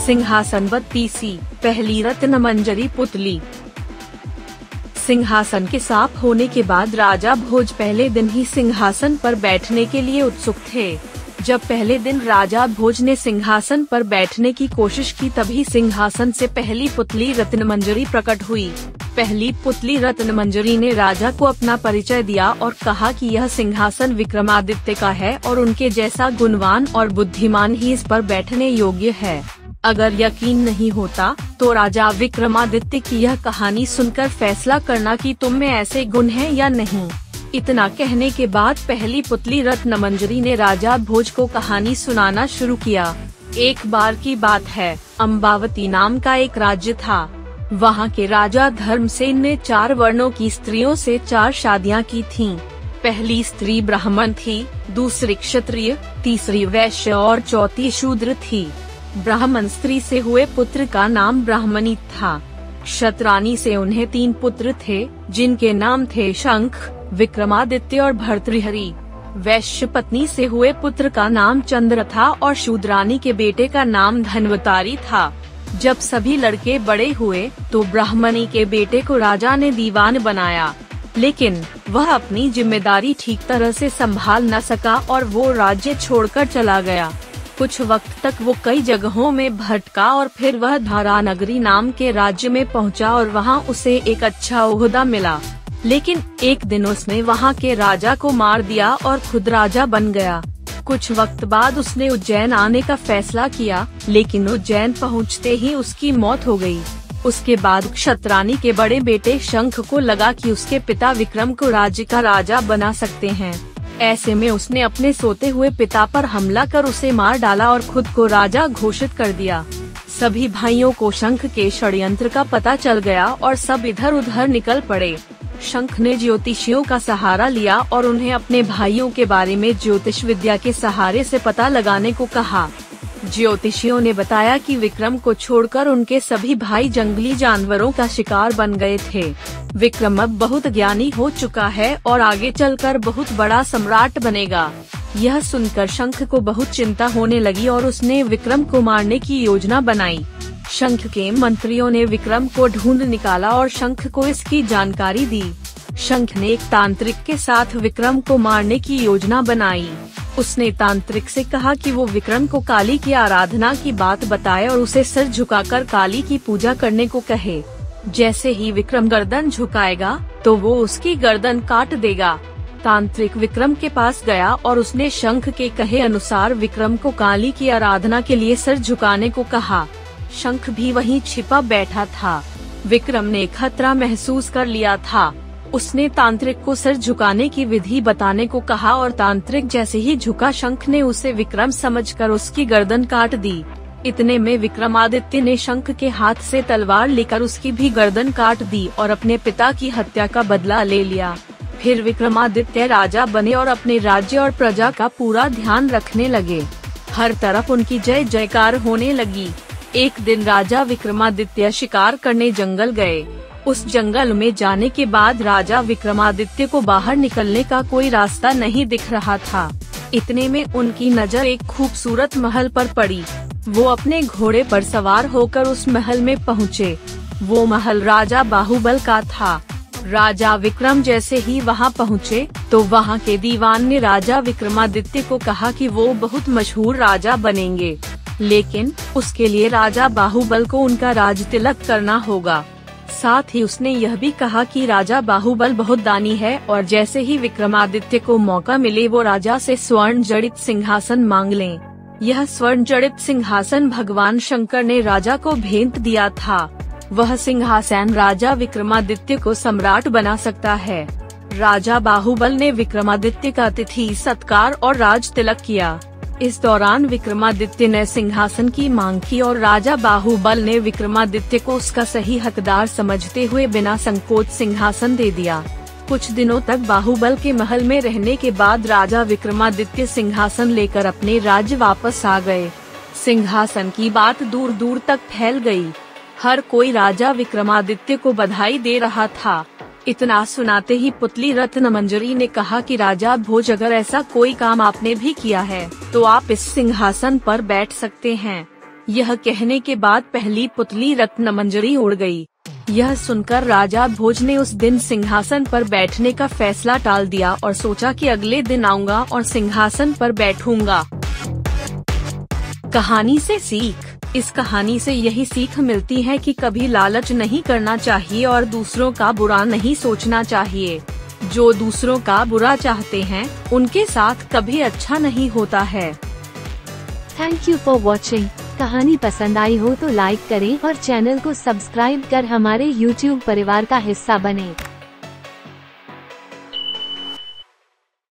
सिंहासन बत्तीसी, पहली रत्न मंजरी पुतली। सिंहासन के साफ होने के बाद राजा भोज पहले दिन ही सिंहासन पर बैठने के लिए उत्सुक थे। जब पहले दिन राजा भोज ने सिंहासन पर बैठने की कोशिश की तभी सिंहासन से पहली पुतली रत्नमंजरी प्रकट हुई। पहली पुतली रत्नमंजरी ने राजा को अपना परिचय दिया और कहा कि यह सिंहासन विक्रमादित्य का है और उनके जैसा गुणवान और बुद्धिमान ही इस पर बैठने योग्य है। अगर यकीन नहीं होता तो राजा विक्रमादित्य की यह कहानी सुनकर फैसला करना कि तुम में ऐसे गुण हैं या नहीं। इतना कहने के बाद पहली पुतली रत्नमंजरी ने राजा भोज को कहानी सुनाना शुरू किया। एक बार की बात है, अम्बावती नाम का एक राज्य था। वहाँ के राजा धर्मसेन ने 4 वर्णों की स्त्रियों से 4 शादियाँ की थीं। पहली स्त्री ब्राह्मण थी, दूसरी क्षत्रिय, तीसरी वैश्य और चौथी शूद्र थी। ब्राह्मण स्त्री से हुए पुत्र का नाम ब्राह्मणी था। क्षत्रानी से उन्हें 3 पुत्र थे जिनके नाम थे शंख, विक्रमादित्य और भर्तृहरि। वैश्य पत्नी से हुए पुत्र का नाम चंद्र था और शूद्रानी के बेटे का नाम धन्वतारी था। जब सभी लड़के बड़े हुए तो ब्राह्मणी के बेटे को राजा ने दीवान बनाया, लेकिन वह अपनी जिम्मेदारी ठीक तरह से संभाल न सका और वो राज्य छोड़कर चला गया। कुछ वक्त तक वो कई जगहों में भटका और फिर वह धारानगरी नाम के राज्य में पहुंचा और वहां उसे एक अच्छा ओहदा मिला। लेकिन एक दिन उसने वहां के राजा को मार दिया और खुद राजा बन गया। कुछ वक्त बाद उसने उज्जैन आने का फैसला किया, लेकिन उज्जैन पहुंचते ही उसकी मौत हो गई। उसके बाद क्षत्रानी के बड़े बेटे शंख को लगा कि उसके पिता विक्रम को राज्य का राजा बना सकते हैं। ऐसे में उसने अपने सोते हुए पिता पर हमला कर उसे मार डाला और खुद को राजा घोषित कर दिया। सभी भाइयों को शंख के षड्यंत्र का पता चल गया और सब इधर उधर निकल पड़े। शंख ने ज्योतिषियों का सहारा लिया और उन्हें अपने भाइयों के बारे में ज्योतिष विद्या के सहारे से पता लगाने को कहा। ज्योतिषियों ने बताया कि विक्रम को छोड़कर उनके सभी भाई जंगली जानवरों का शिकार बन गए थे। विक्रम अब बहुत ज्ञानी हो चुका है और आगे चलकर बहुत बड़ा सम्राट बनेगा। यह सुनकर शंख को बहुत चिंता होने लगी और उसने विक्रम को मारने की योजना बनाई। शंख के मंत्रियों ने विक्रम को ढूंढ निकाला और शंख को इसकी जानकारी दी। शंख ने एक तांत्रिक के साथ विक्रम को मारने की योजना बनाई। उसने तांत्रिक से कहा कि वो विक्रम को काली की आराधना की बात बताए और उसे सिर झुकाकर काली की पूजा करने को कहे। जैसे ही विक्रम गर्दन झुकाएगा तो वो उसकी गर्दन काट देगा। तांत्रिक विक्रम के पास गया और उसने शंख के कहे अनुसार विक्रम को काली की आराधना के लिए सिर झुकाने को कहा। शंख भी वहीं छिपा बैठा था। विक्रम ने खतरा महसूस कर लिया था। उसने तांत्रिक को सिर झुकाने की विधि बताने को कहा और तांत्रिक जैसे ही झुका शंख ने उसे विक्रम समझकर उसकी गर्दन काट दी। इतने में विक्रमादित्य ने शंख के हाथ से तलवार लेकर उसकी भी गर्दन काट दी और अपने पिता की हत्या का बदला ले लिया। फिर विक्रमादित्य राजा बने और अपने राज्य और प्रजा का पूरा ध्यान रखने लगे। हर तरफ उनकी जय जयकार होने लगी। एक दिन राजा विक्रमादित्य शिकार करने जंगल गए। उस जंगल में जाने के बाद राजा विक्रमादित्य को बाहर निकलने का कोई रास्ता नहीं दिख रहा था। इतने में उनकी नजर एक खूबसूरत महल पर पड़ी। वो अपने घोड़े पर सवार होकर उस महल में पहुँचे। वो महल राजा बाहुबल का था। राजा विक्रम जैसे ही वहां पहुंचे तो वहां के दीवान ने राजा विक्रमादित्य को कहा कि वो बहुत मशहूर राजा बनेंगे, लेकिन उसके लिए राजा बाहुबल को उनका राज तिलक करना होगा। साथ ही उसने यह भी कहा कि राजा बाहुबल बहुत दानी है और जैसे ही विक्रमादित्य को मौका मिले वो राजा से स्वर्ण जड़ित सिंहासन मांग लें। यह स्वर्ण जड़ित सिंहासन भगवान शंकर ने राजा को भेंट दिया था। वह सिंहासन राजा विक्रमादित्य को सम्राट बना सकता है। राजा बाहुबल ने विक्रमादित्य का अतिथि सत्कार और राज तिलक किया। इस दौरान विक्रमादित्य ने सिंहासन की मांग की और राजा बाहुबल ने विक्रमादित्य को उसका सही हकदार समझते हुए बिना संकोच सिंहासन दे दिया। कुछ दिनों तक बाहुबल के महल में रहने के बाद राजा विक्रमादित्य सिंहासन लेकर अपने राज्य वापस आ गए। सिंहासन की बात दूर दूर तक फैल गई। हर कोई राजा विक्रमादित्य को बधाई दे रहा था। इतना सुनाते ही पुतली रत्नमंजरी ने कहा कि राजा भोज, अगर ऐसा कोई काम आपने भी किया है तो आप इस सिंहासन पर बैठ सकते हैं। यह कहने के बाद पहली पुतली रत्नमंजरी उड़ गई। यह सुनकर राजा भोज ने उस दिन सिंहासन पर बैठने का फैसला टाल दिया और सोचा कि अगले दिन आऊंगा और सिंहासन पर बैठूंगा। कहानी से सीख। इस कहानी से यही सीख मिलती है कि कभी लालच नहीं करना चाहिए और दूसरों का बुरा नहीं सोचना चाहिए। जो दूसरों का बुरा चाहते हैं, उनके साथ कभी अच्छा नहीं होता है। Thank you for watching. कहानी पसंद आई हो तो लाइक करें और चैनल को सब्सक्राइब कर हमारे YouTube परिवार का हिस्सा बनें।